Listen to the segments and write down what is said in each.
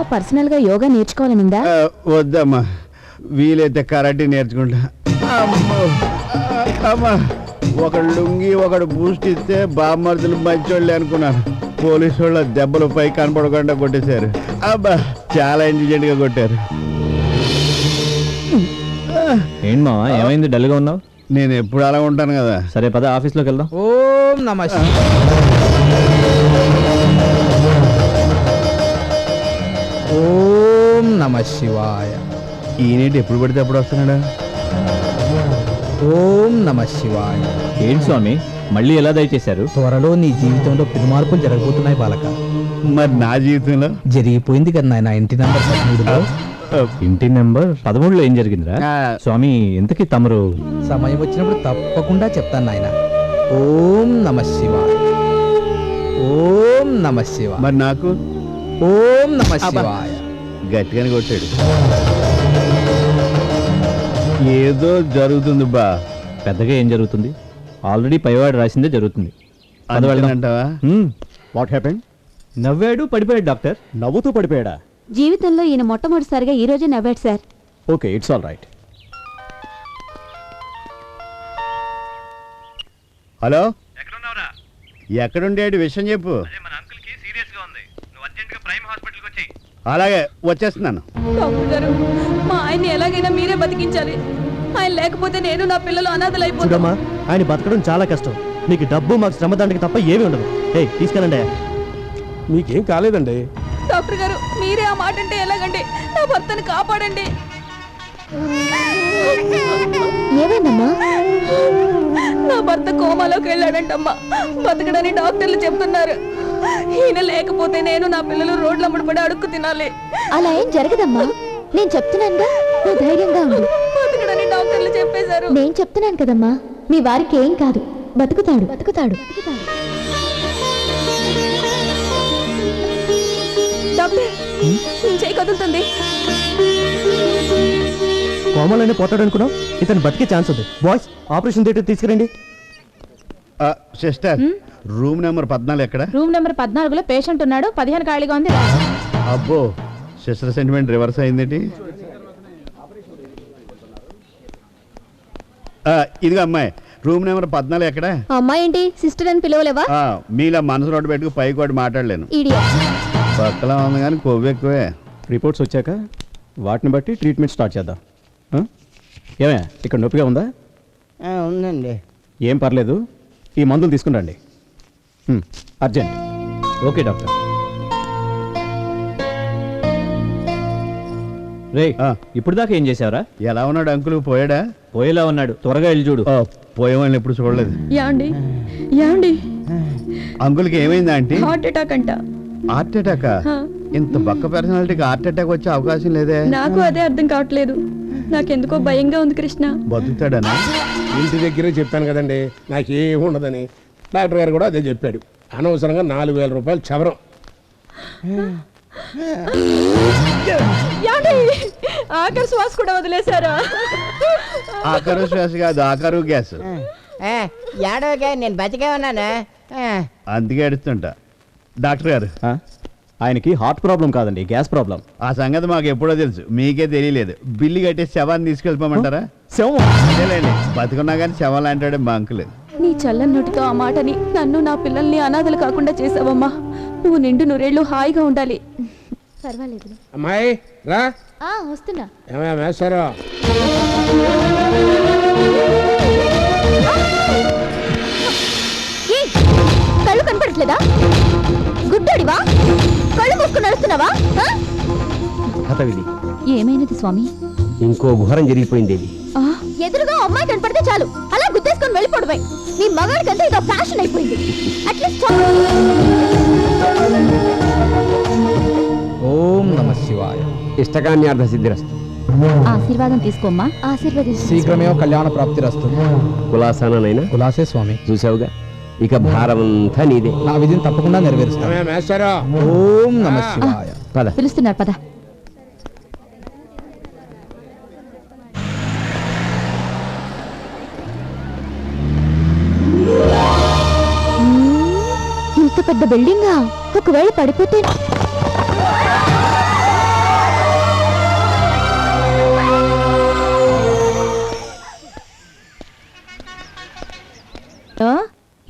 ఇంకా పర్సనల్ గా యోగా నేర్చుకోవాలనుందా? వద్దమ్మా, వీలైతే కరాటే నేర్చుకుంటా. అమ్మా, ఒకడు లుంగి ఒకడు బూస్ట్ ఇస్తే బామ్మర్దులు మంచోళ్ళే అనుకున్నాను. పోలీసు వాళ్ళ దెబ్బలు పై కనపడకుండా కొట్టేశారు. అబ్బా, చాలా ఇంటెలిజెంట్ గా కొట్టారు. ఏంటి మావా, ఏమైంది డల్గా ఉన్నావు? నేను ఎప్పుడు అలా ఉంటాను కదా. సరే పద, ఆఫీస్లోకి వెళ్దాం. ఓం నమః ఓం నమః శివాయ. ఈయనేటి ఎప్పుడు పడితే అప్పుడు వస్తున్నాడా? ఓం నమః శివాయ. ఏంటి స్వామి, మళ్ళీ ఎలా దయచేశారు? త్వరలో నీ జీవితంలో పెను మార్పులు జరగబోతున్నాయి బాలక. మరి నా జీవితంలో జరిగిపోయింది కదా నాయన. ఇంటి నంబర్ 13లో. ఇంటి నెంబర్ 13లో ఏం జరిగిందిరా? స్వామి, ఇంతకీ తమరు? సమయం వచ్చినప్పుడు తప్పకుండా చెప్తాను నాయన. ఓం నమః శివాయ. ఓం నమః శివాయ. మరి నాకు ఓం నమః శివాయ. గట్టిగానే కొట్టాడు. ఏదో జరుగుతుంది బా. పెద్దగా ఏం జరుగుతుంది? ఆల్రెడీ పైవాడు రాసిందే జరుగుతుంది. అంటావా? What happened? నవ్వాడు, పడిపోయాడు డాక్టర్. నవ్వుతూ పడిపోయాడా? జీవితంలో ఈయన మొట్టమొదటిసారిగా ఈ రోజే నవ్వాడు sir. Okay, it's all right. Hello, ఎక్కడుండేడు విషయం చెప్పు. అలాగే వచ్చేస్తున్నాను. మా ఆయన్ని ఎలాగైనా మీరే బతికించాలి. ఆయన లేకపోతే నేను నా పిల్లలు అనాథలైపోతాం. ఆయన బతకడం చాలా కష్టం. మీకు డబ్బు, మాకు శ్రమదానికి తప్ప ఏమీ ఉండదు. తీసుకెళ్ళండి. మీకేం కాలేదండి. డాక్టర్ గారు, మీరే ఆ మాట అంటే ఎలాగండి? నా భర్తను కాపాడండి. ఏమైందమ్మా? నా భర్త కోమాలోకి వెళ్ళాడంటమ్మా. బతకడని డాక్టర్లు చెప్తున్నారు. ఈయన లేకపోతే నేను నా పిల్లలు రోడ్ల ముడిపడి అడుక్కు తినాలి. అలా ఏం జరగదమ్మా, నేను చెప్తున్నానుగా, నువ్వు ధైర్యంగా ఉండు. బతకడని డాక్టర్లు చెప్పేశారు. నేను చెప్తున్నాను కదమ్మా, మీ వారికి ఏం కాదు, బతుకుతాడు బతుకుతాడు. డాక్టర్, చేయి కదులుతుంది. కోమలోనే పోతాడు అనుకున్నావు. ఇతను బతికే ఛాన్స్ ఉంది. బాయ్స్, ఆపరేషన్ థియేటర్ తీసుకురండి. సిస్టర్, రూమ్ నెంబర్ 14 ఎక్కడ? రూమ్ నెంబర్ 14లో పేషెంట్ ఉన్నాడు. 15 ఖాళీగా ఉంది. అబ్బో, సిస్టర్ సెంటిమెంట్ రివర్స్ అయిందేంటి? ఇదిగో అమ్మాయి, రూమ్ నెంబర్ 14 ఎక్కడ? అమ్మాయి ఏంటి సిస్టర్ అని పిలవలేవా? మీలా మనసు రోడ్డు పెట్టుకు పైకి కూడా మాట్లాడలేను. పక్కలా ఉంది కానీ కొవ్వు ఎక్కువే. రిపోర్ట్స్ వచ్చాక వాటిని బట్టి ట్రీట్మెంట్ స్టార్ట్ చేద్దాం. ఏమే, ఇక్కడ నొప్పిగా ఉందా? ఉందండి. ఏం పర్లేదు, ఈ మందులు తీసుకుని రండి. అర్జెంట్. Okay doctor. రే, ఇప్పుడు దాకా ఏం చేసావరా? ఎలా ఉన్నాడు అంకుల్? పోయాడా? పోయేలా ఉన్నాడు. త్వరగా వెళ్ళి చూడు. పోయేవాళ్ళని ఎప్పుడు చూడలేదు. యాండి అంకుల్కి ఏమైందా ఆంటీ? హార్ట్ అటాక్ అంట. Heart attack? ఇంత బక్క పర్సనాలిటీకి హార్ట్ అటాక్ వచ్చే అవకాశం లేదే. నాకు అదే అర్థం కావట్లేదు. నాకెందుకో భయంగా ఉంది కృష్ణ. బతుకుతాడనా? ఇంటి దగ్గరే చెప్పాను కదండి నాకేం ఉండదని. డాక్టర్ గారు కూడా అదే చెప్పాడు. అనవసరంగా 4,000 రూపాయలు చవరం. ఆఖరి శ్వాస కూడా వదిలేశారా? ఆఖరు శ్వాస కాదు, ఆఖరు గ్యాస్. ఏడవగా నేను బతికే ఉన్నాను. అందుకే ఏడుస్తుంటా. డాక్టర్ గారు, ఆయనకి హార్ట్ ప్రాబ్లం కాదండి, గ్యాస్ ప్రాబ్లం. ఆ సంగతి మాకు ఎప్పుడో తెలుసు, మీకే తెలియలేదు. బిల్లు కట్టేసి శవాన్ని తీసుకెళ్ళిపోమంటారా? శవం? అదేలేండి, బతుకున్నా కానీ శవం లాంటాడే మా అంకుల్. నీ చల్లని నోటితో ఆ మాటని నన్ను నా పిల్లల్ని అనాథలు కాకుండా చేసావమ్మా. నువ్వు నిండు నూరేళ్లు హాయిగా ఉండాలి. పర్వాలేదు. అమ్మాయి రా. వస్తున్నా. ఏమయ్యా మేస్తారో? కళ్ళు కనపడట్లేదా? గుడ్డోడివా? కళ్ళు మూసుకుని నడుస్తున్నావా? కథ విధి. ఏమైనది స్వామి? ఇంకో ఘోరం జరిగిపోయింది. ఎదురుగా అమ్మాయి కనపడితే చాలు అలా గుద్దేసుకొని వెళ్ళిపోవడమే. నీ మగాడికంతా ఇదో ఫ్యాషన్ అయిపోయింది. అట్లీస్ట్ ఓం నమః శివాయ. ఇష్టకామ్యార్థ సిద్ధిరస్తు. ఆశీర్వాదం తీసుకోమ్మా. ఆశీర్వదించు. శీఘ్రమేవ కళ్యాణ ప్రాప్తిరస్తు. కులాసానైనా కులాసే స్వామి. చూసావుగా, ఇక భారమంతా నీదే. నా విధిని తప్పకుండా నెరవేరుస్తాను. ఏమయ్యా మేస్తారో? ఓం నమః శివాయ. పద. పిలుస్తున్నారు, పద. ఇంత పెద్ద బిల్డింగా? ఒకవేళ పడిపోతే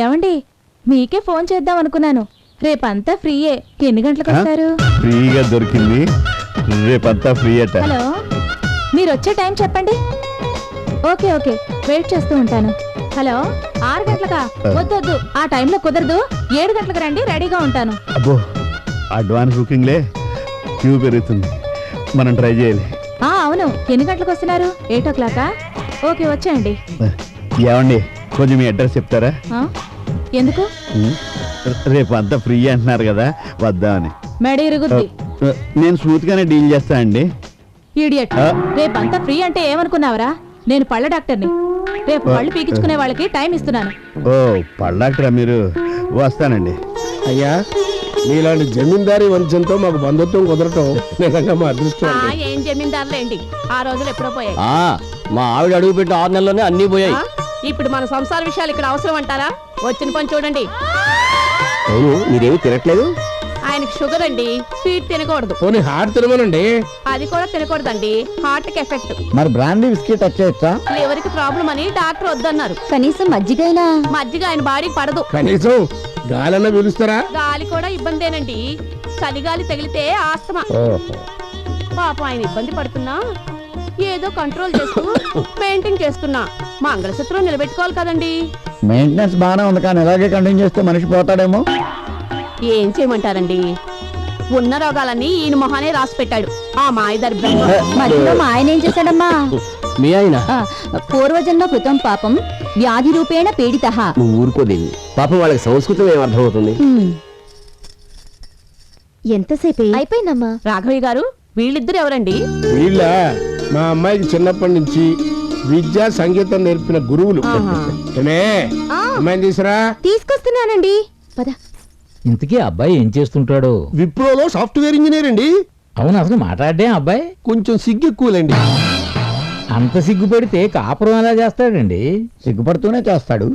ఏమండి మీకే ఫోన్ చేద్దాం అనుకున్నాను. రేపంతా ఫ్రీయే. ఎన్ని గంటలకు వస్తారు? ఫ్రీగా దొరికింది, రేపంతా ఫ్రీ అట. హలో, మీరు వచ్చే టైం చెప్పండి. ఓకే ఓకే, వెయిట్ చేస్తూ ఉంటాను. హలో, 6 గంటలకా? వద్దొద్దు, ఆ టైంలో కుదరదు. 7 గంటలకు రండి, రెడీగా ఉంటాను. అబ్బో, అడ్వాన్స్ బుకింగ్లే, క్యూ పెరుగుతుంది, మనం ట్రై చేయాలి. అవును, ఎన్ని గంటలకు వస్తున్నారు? 8 o'clock? ఓకే, వచ్చేయండి. ఏమండి, కొంచెం మీ అడ్రస్ చెప్తారా? ఎందుకు? రేపు అంతా ఫ్రీ అంటున్నారు కదా, వద్దామని. మెడ ఇరుగుద్ది. నేను స్మూత్ గానే డీల్ చేస్తా అండి. ఇడియట్, రేపంతా ఫ్రీ అంటే ఏమనుకున్నావరా? నేను పళ్ళ డాక్టర్ని. రేపు పళ్ళు పీకించుకునే వాళ్ళకి టైం ఇస్తున్నాను. ఓ, పళ్ళాక్టరా మీరు? వస్తానండి. అయ్యా, మీలాంటి జమీందారీ వంశంతో మాకు బంధుత్వం కుదరటం నిజంగా మా అదృష్టం అండి. ఏం జమీందారులేండి, ఆ రోజులు ఎప్పుడో పోయాయి. మా ఆవిడ అడుగు పెట్టి 6 నెలల్లోనే అన్నీ పోయాయి. ఇప్పుడు మన సంసార విషయాలు ఇక్కడ అవసరం అంటారా? వచ్చిన పని చూడండి. అవును, మీరేమి తినట్లేదు? ఆయనకి షుగర్ అండి, స్వీట్ తినకూడదు. పోనీ హార్ట్ తినమనండి. అది కూడా తినకూడదండి, హార్ట్ కి ఎఫెక్ట్. మరి బ్రాండీ బిస్కెట్ వచ్చేయచ్చా? ఎవరికి ప్రాబ్లం అని డాక్టర్ వద్దన్నారు. కనీసం మజ్జిగైనా. మజ్జిగ ఆయన బాడీకి పడదు. కనీసం గాలన్నా పిలుస్తారా? గాలి కూడా ఇబ్బందేనండి, చలిగాలి తగిలితే ఆస్తమా. పాపం ఆయన ఇబ్బంది పడుతున్నా ఏదో కంట్రోల్ చేస్తూ పెయింటింగ్ చేస్తున్నా. మంగళసూత్రం నిలబెట్టుకోవాలి కదండి. మెయింటెనెన్స్ బాగానే ఉంది, కానీ ఇలాగే కంటిన్యూ చేస్తే మనిషి పోతాడేమో. ఏం చేయమంటారండి, ఉన్న రోగాలన్నీ ఈయన మొహానే రాసి పెట్టాడు ఆ మాయదారి బ్రహ్మ. మధ్యలో మా ఆయన ఏం చేశాడమ్మా? మీ ఆయన పూర్వజన్మ కృతం పాపం వ్యాధి రూపేణ పీడితః. నువ్వు ఊరుకోదేవి, పాపం వాళ్ళకి సంస్కృతం ఏం అర్థమవుతుంది? ఎంతసేపు అయిపోయిందమ్మా? రాఘవయ్య గారు, వీళ్ళిద్దరు ఎవరండి? వీళ్ళ మా అమ్మాయికి చిన్నప్పటి నుంచి విద్యా సంగీతం నేర్పిన గురువులు. ఏమే, అమ్మాయిని తీసురా. తీసుకొస్తున్నానండి, పద. ఇంతకీ అబ్బాయి ఏం చేస్తుంటాడు? విప్రోలో సాఫ్ట్వేర్ ఇంజనీర్ అండి. అవును, అసలు మాట్లాడే అబ్బాయి కొంచెం సిగ్గు ఎక్కువలేండి. అంత సిగ్గు పెడితే కాపురం ఎలా చేస్తాడండి? సిగ్గుపడుతూనే చేస్తాడు.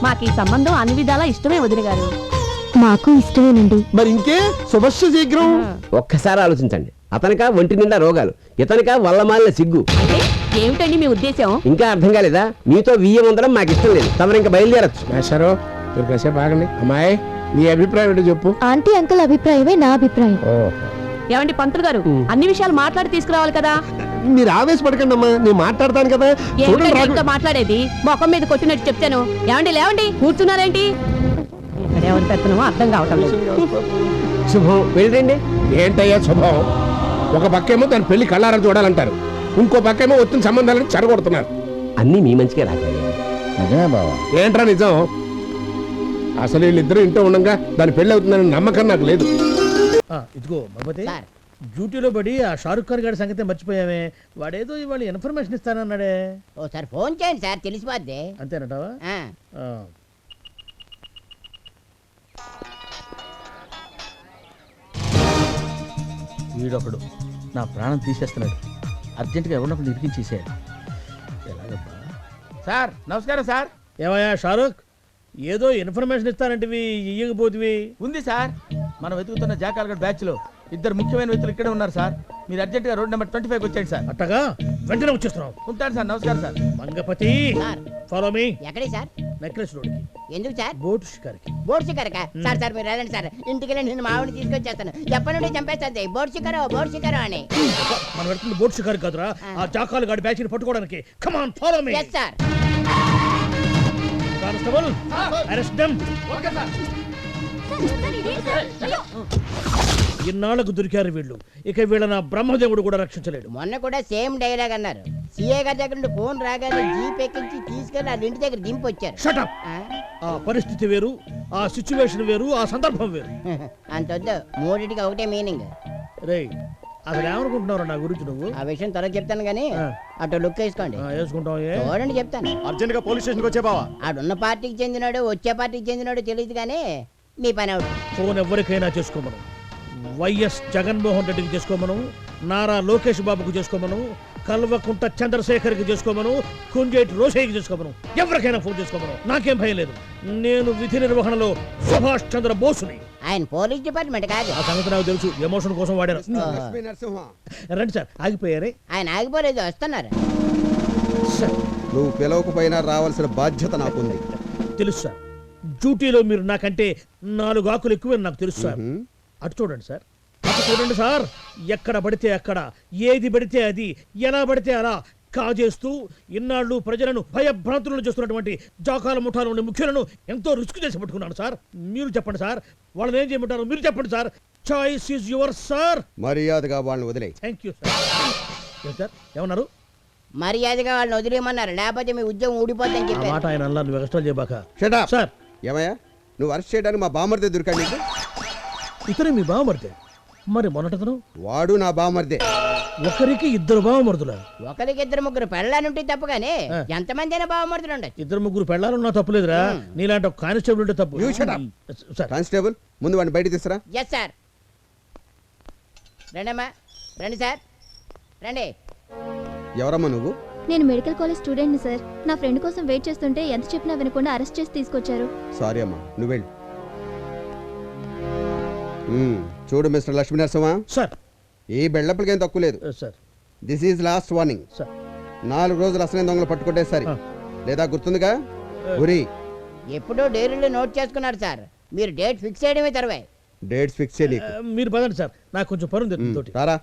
మాకు ఈ సంబంధం అన్ని విధాలా ఇష్టమే వదిన గారు. మాకు ఇష్టమేనండి. మరి ఇంకే శుభస్య శీఘ్రం. ఒక్కసారి ఆలోచించండి. అతనికా ఒంటి నిండా రోగాలు, ఇతనికా వల్లమాలిన సిగ్గు. అంటే ఏమిటండి మీ ఉద్దేశం? ఇంకా అర్థం కాలేదా? మీతో బియ్యం ఉండడం మాకు ఇష్టం లేదు. తమరు ఇంకా బయలుదేరచ్చు. మేషారో, మీరు కాసేపు ఆగండి. అమ్మాయి, నీ అభిప్రాయం ఏంటో చెప్పు. ఆంటీ అంకుల్ అభిప్రాయమే నా అభిప్రాయం. ఏమండి పంతులు గారు, అన్ని విషయాలు మాట్లాడి తీసుకురావాలి కదా. మీరు ఆవేశపడకండి అమ్మా, నేను మాట్లాడతాను కదా. ఏమిటండి ఇంకా మాట్లాడేది? మొఖం మీద కొట్టినట్టు చెప్తాను. ఏమండి లేవండి, కూర్చున్నారేంటి? ఇక్కడ ఎవరు పెడుతున్నామో అర్థం కావటం లేదు. శుభం, వెళ్ళండి. ఏంటయ్యా శుభం? ఒక పక్కేమో తన పెళ్లి కళ్ళారా చూడాలంటారు, ఇంకో పక్కేమో వచ్చిన సంబంధాలను చెడగొడుతున్నారు. అన్నీ మీ మంచిగా రావాలి. నిజమే బావా. ఏంట్రా నిజం? అసలు వీళ్ళిద్దరూ ఇంట్లో ఉండగా దాని పెళ్లి అవుతుందని నమ్మకం నాకు లేదు. ఇదిగో బాబతే, డ్యూటీలో పడి ఆ షారుఖ్ ఖాన్ గారి సంగతి మర్చిపోయామే. వాడేదో ఇవాళ ఇన్ఫర్మేషన్ ఇస్తానన్నాడే. ఓసారి ఫోన్ చేయండి సార్, తెలిసిపోద్ది. అంతేనటావా? వీడొకడు నా ప్రాణం తీసేస్తున్నాడు. అర్జెంటుగా ఎవరినొకరు ఇరికించేసాడు. ఎలాగబ్బా? సార్ నమస్కారం సార్. ఏమయ్యా షారుఖ్, ఏదో ఇన్ఫర్మేషన్ ఇస్తానంటివి, ఇయ్యకపోతివి. ఉంది సార్, మనం వెతుకుతున్న జాకాల్గఢ్ బ్యాచ్ లో 2 ముఖ్యమైన వ్యక్తులు ఇక్కడే ఉన్నారు సార్. మీరు అర్జెంట్ గా రోడ్ నెంబర్ 25 వచ్చేయండి సార్. అట్టగా వెంటనే వచ్చేస్తున్నాం. ఉంటాను సార్. నమస్కారం సార్. Mangapathi, follow me. ఎక్కడి సార్? నెక్లెస్ రోడ్కి, ఎందుకు సార్? బోట్ షికార్కి. బోర్డు షికారక? సార్ సార్ మీరు వెళ్ళండి సార్, ఇంటికి వెళ్ళి నేను మా ఆవిడ తీసుకొచ్చేస్తాను. ఎప్పటి నుండి చంపేస్తుంది బోర్డు షికారో అని. మనం వెళ్తుంది బోట్ షికార్ కాదురా, ఆ జాకాలు గాడి బ్యాచ్ ని పట్టుకోవడానికి. Come on, follow me. Yes sir. Constable, arrest them. ఇన్నాళ్లకు దొరికారు వీళ్ళు, ఇక వీళ్ళ నా బ్రహ్మదేవుడు కూడా రక్షించలేడు. మొన్న కూడా సేమ్ డైలాగ్ అన్నారు. సీఏ గారి దగ్గర నుండి ఫోన్ రాగానే జీప్ ఎక్కించి తీసుకెళ్లి ఆ ఇంటి దగ్గర దింపి వచ్చారు. Shut up! ఆ పరిస్థితి వేరు, ఆ సిచ్యువేషన్ వేరు, ఆ సందర్భం వేరు. అంతొద్దు, మూడింటికి ఒకటే మీనింగ్. రేయ్, అసలు ఏమనుకుంటున్నావు నా గురించి నువ్వు? ఆ విషయం త్వరగా చెప్తాను కానీ అటు లుక్ వేసుకోండి. వేసుకుంటావు. చూడండి చెప్తాను. అర్జెంట్ గా పోలీస్ స్టేషన్కి వచ్చే బావా. ఆడున్న పార్టీకి చెందినాడు, వచ్చే పార్టీకి చెందినాడు తెలియదు కానీ మీ పని అవుట్. ఫోన్ ఎవరికైనా చేసుకోమను. వైఎస్ జగన్మోహన్ రెడ్డికి చేసుకోమను, నారా లోకేష్ బాబుకు చేసుకోమను, కల్వకుంట చంద్రశేఖర్కి చేసుకోమను, కుంజేటి రోషయ్యకి చేసుకోమను, ఎవరికైనా ఫోన్ చేసుకోమను, నాకేం భయం లేదు. నేను విధి నిర్వహణలో సుభాష్ చంద్ర బోసుని. ఆయన పోలీస్ డిపార్ట్మెంట్ కాదు. ఆ సంగతి నాకు తెలుసు, ఎమోషన్ కోసం వాడారు. లక్ష్మీ నరసింహ రండి సార్, ఆగిపోయారే. ఆయన ఆగిపోలేదు, వస్తున్నారు. సార్ నువ్వు పిలవకపోయినా రావాల్సిన బాధ్యత నాకుంది. తెలుసు సార్, డ్యూటీలో మీరు నాకంటే 4 ఆకులు ఎక్కువని నాకు తెలుసు సార్. అటు చూడండి సార్, అటు చూడండి సార్. ఎక్కడ పడితే అక్కడ, ఏది పడితే అది, ఎలా పడితే అలా కాజేస్తూ ఇన్నాళ్ళు ప్రజలను భయభ్రాంతులను చేస్తున్నటువంటి జాకాల ముఠాలోని ముఖ్యులను ఎంతో రిస్క్ చేసి పట్టుకున్నాను సార్. మీరు చెప్పండి సార్, వాళ్ళని ఏం చేయమంటారు మీరు చెప్పండి sir. Choice is your sir. మర్యాదగా వాళ్ళని వదిలే. Thank you sir. ఏం సార్ ఏమన్నారు? మర్యాదగా వాళ్ళని వదిలేయమన్నారు, లేకపోతే మీ ఉద్యోగం ఊడిపోద్దని ఆ చెప్పారు. మాట ఆయన అన్నా, నువ్వు ఎక్స్ట్రా చేయబాక. Shut up. సార్ ఏమయ్యా నువ్వు అరెస్ట్ చేయడానికి మా బామర్దే దొరికాడు నీకు? ఇతనే మీ బావమరిదే, మరి మొన్నటతను వాడు నా బామర్దే. ఒకరికి 2 బావమరుదులా? ఒకరికి 2 పెళ్ళానుంటే తప్పు కానీ ఎంతమంది అయినా బావమరుదులు ఉండొచ్చు. 2 పెళ్ళాలున్నా తప్పులేదురా, నీలాంటి ఒక కానిస్టేబుల్ ఉంటే తప్పు. You shut up. Sir constable ముందు వాడిని బయట తీసురా. Yes sir. రండమ్మా, రండి సార్, రండి. ఎవరమ్మా నువ్వు? నేను మెడికల్ కాలేజ్ స్టూడెంట్ని సార్. నా ఫ్రెండ్ కోసం వెయిట్ చేస్తుంటే ఎంత చెప్పినా వినకుండా అరెస్ట్ చేసి తీసుకొచ్చారు. సారీ అమ్మా, నువ్వు వెళ్ళు. చూడు మిస్టర్ లక్ష్మీ నరసింహ, సార్ ఈ బెళ్ళప్పటికేం తక్కువ లేదు. Sir this is lost warning. Sir 4 రోజులు అసలైన దొంగలు పట్టుకుంటే సరే, లేదా గుర్తుందిగా గురి. ఎప్పుడో డైరీలో నోట్ చేసుకున్నారు సార్, మీరు డేట్ ఫిక్స్ చేయడమే తర్వే. డేట్స్ ఫిక్స్ చేయ నీకు. మీరు పదండి సార్, నాకు కొంచెం పని ఉంది తోటి. రారా.